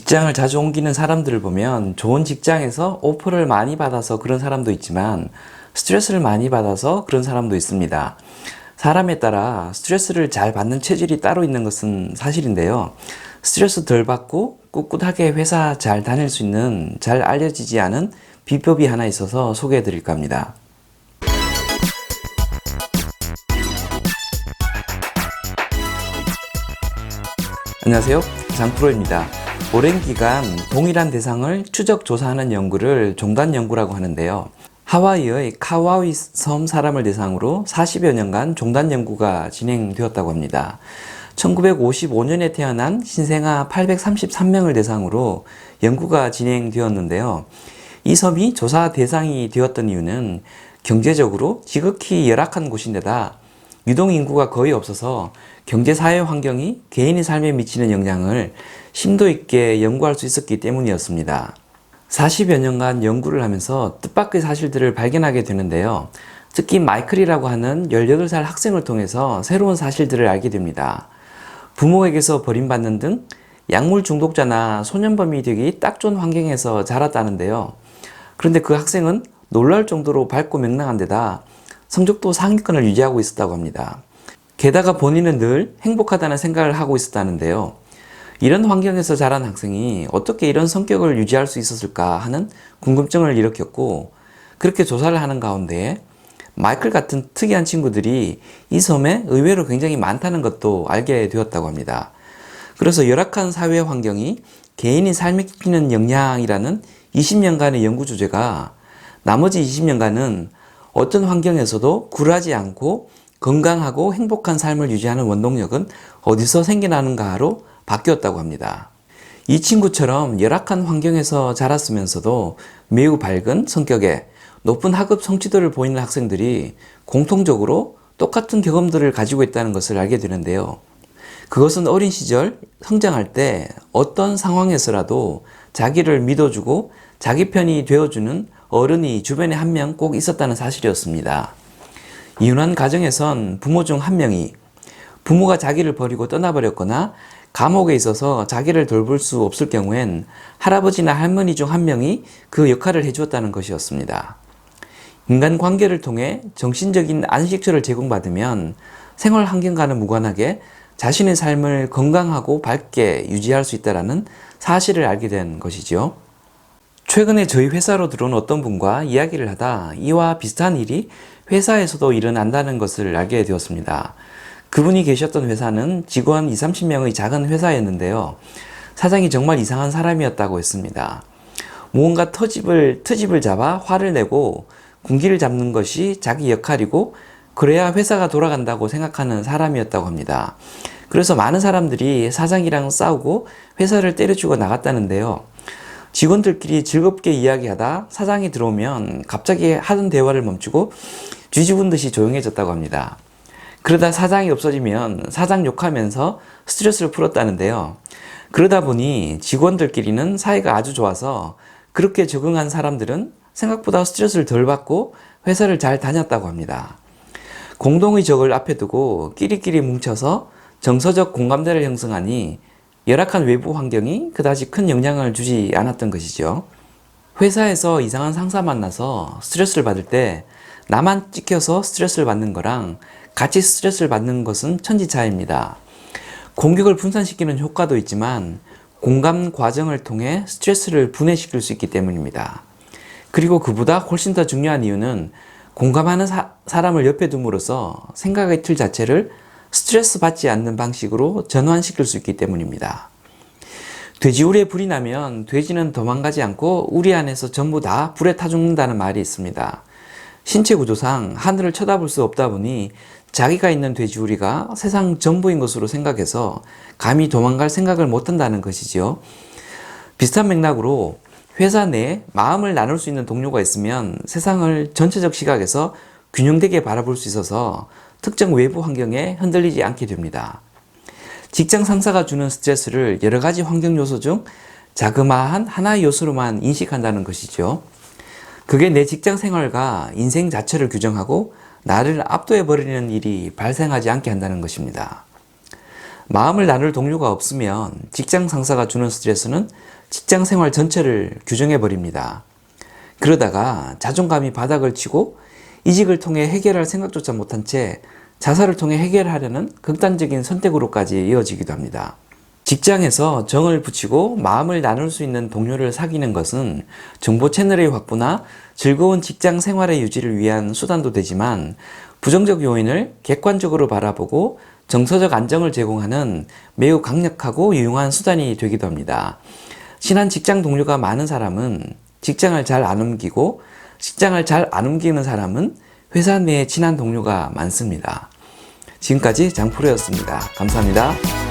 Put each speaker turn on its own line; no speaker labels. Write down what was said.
직장을 자주 옮기는 사람들을 보면 좋은 직장에서 오퍼를 많이 받아서 그런 사람도 있지만 스트레스를 많이 받아서 그런 사람도 있습니다. 사람에 따라 스트레스를 잘 받는 체질이 따로 있는 것은 사실인데요. 스트레스 덜 받고 꿋꿋하게 회사 잘 다닐 수 있는 잘 알려지지 않은 비법이 하나 있어서 소개해 드릴까 합니다. 안녕하세요. 장프로입니다. 오랜 기간 동일한 대상을 추적 조사하는 연구를 종단 연구라고 하는데요. 하와이의 카와이 섬 사람을 대상으로 40여 년간 종단 연구가 진행되었다고 합니다. 1955년에 태어난 신생아 833명을 대상으로 연구가 진행되었는데요. 이 섬이 조사 대상이 되었던 이유는 경제적으로 지극히 열악한 곳인데다 유동인구가 거의 없어서 경제사회 환경이 개인의 삶에 미치는 영향을 심도 있게 연구할 수 있었기 때문이었습니다. 40여 년간 연구를 하면서 뜻밖의 사실들을 발견하게 되는데요. 특히 마이클이라고 하는 18살 학생을 통해서 새로운 사실들을 알게 됩니다. 부모에게서 버림받는 등 약물 중독자나 소년범이 되기 딱 좋은 환경에서 자랐다는데요. 그런데 그 학생은 놀랄 정도로 밝고 명랑한 데다 성적도 상위권을 유지하고 있었다고 합니다. 게다가 본인은 늘 행복하다는 생각을 하고 있었다는데요. 이런 환경에서 자란 학생이 어떻게 이런 성격을 유지할 수 있었을까 하는 궁금증을 일으켰고, 그렇게 조사를 하는 가운데 마이클 같은 특이한 친구들이 이 섬에 의외로 굉장히 많다는 것도 알게 되었다고 합니다. 그래서 열악한 사회 환경이 개인의 삶에 끼치는 영향이라는 20년간의 연구 주제가 나머지 20년간은 어떤 환경에서도 굴하지 않고 건강하고 행복한 삶을 유지하는 원동력은 어디서 생겨나는가로 바뀌었다고 합니다. 이 친구처럼 열악한 환경에서 자랐으면서도 매우 밝은 성격에 높은 학업 성취도를 보이는 학생들이 공통적으로 똑같은 경험들을 가지고 있다는 것을 알게 되는데요. 그것은 어린 시절 성장할 때 어떤 상황에서라도 자기를 믿어주고 자기 편이 되어주는 어른이 주변에 한 명 꼭 있었다는 사실이었습니다. 이혼한 가정에선 부모 중 한 명이 부모가 자기를 버리고 떠나버렸거나 감옥에 있어서 자기를 돌볼 수 없을 경우엔 할아버지나 할머니 중 한 명이 그 역할을 해주었다는 것이었습니다. 인간관계를 통해 정신적인 안식처를 제공받으면 생활 환경과는 무관하게 자신의 삶을 건강하고 밝게 유지할 수 있다는 사실을 알게 된 것이죠. 최근에 저희 회사로 들어온 어떤 분과 이야기를 하다 이와 비슷한 일이 회사에서도 일어난다는 것을 알게 되었습니다. 그분이 계셨던 회사는 직원 20, 30명의 작은 회사였는데요. 사장이 정말 이상한 사람이었다고 했습니다. 무언가 트집을 잡아 화를 내고 군기를 잡는 것이 자기 역할이고 그래야 회사가 돌아간다고 생각하는 사람이었다고 합니다. 그래서 많은 사람들이 사장이랑 싸우고 회사를 때려치고 나갔다는데요. 직원들끼리 즐겁게 이야기하다 사장이 들어오면 갑자기 하던 대화를 멈추고 쥐죽은 듯이 조용해졌다고 합니다. 그러다 사장이 없어지면 사장 욕하면서 스트레스를 풀었다는데요. 그러다 보니 직원들끼리는 사이가 아주 좋아서 그렇게 적응한 사람들은 생각보다 스트레스를 덜 받고 회사를 잘 다녔다고 합니다. 공동의 적을 앞에 두고 끼리끼리 뭉쳐서 정서적 공감대를 형성하니 열악한 외부 환경이 그다지 큰 영향을 주지 않았던 것이죠. 회사에서 이상한 상사 만나서 스트레스를 받을 때 나만 찍혀서 스트레스를 받는 거랑 같이 스트레스를 받는 것은 천지차이입니다. 공격을 분산시키는 효과도 있지만 공감 과정을 통해 스트레스를 분해시킬 수 있기 때문입니다. 그리고 그보다 훨씬 더 중요한 이유는 공감하는 사람을 옆에 둠으로써 생각의 틀 자체를 스트레스 받지 않는 방식으로 전환시킬 수 있기 때문입니다. 돼지우리에 불이 나면 돼지는 도망가지 않고 우리 안에서 전부 다 불에 타 죽는다는 말이 있습니다. 신체 구조상 하늘을 쳐다볼 수 없다 보니 자기가 있는 돼지우리가 세상 전부인 것으로 생각해서 감히 도망갈 생각을 못한다는 것이지요. 비슷한 맥락으로 회사 내에 마음을 나눌 수 있는 동료가 있으면 세상을 전체적 시각에서 균형되게 바라볼 수 있어서 특정 외부 환경에 흔들리지 않게 됩니다. 직장 상사가 주는 스트레스를 여러 가지 환경 요소 중 자그마한 하나의 요소로만 인식한다는 것이죠. 그게 내 직장 생활과 인생 자체를 규정하고 나를 압도해버리는 일이 발생하지 않게 한다는 것입니다. 마음을 나눌 동료가 없으면 직장 상사가 주는 스트레스는 직장 생활 전체를 규정해 버립니다. 그러다가 자존감이 바닥을 치고 이직을 통해 해결할 생각조차 못한 채 자살을 통해 해결하려는 극단적인 선택으로까지 이어지기도 합니다. 직장에서 정을 붙이고 마음을 나눌 수 있는 동료를 사귀는 것은 정보 채널의 확보나 즐거운 직장 생활의 유지를 위한 수단도 되지만 부정적 요인을 객관적으로 바라보고 정서적 안정을 제공하는 매우 강력하고 유용한 수단이 되기도 합니다. 친한 직장 동료가 많은 사람은 직장을 잘 안 옮기고 직장을 잘 안 옮기는 사람은 회사 내에 친한 동료가 많습니다. 지금까지 장프로였습니다. 감사합니다.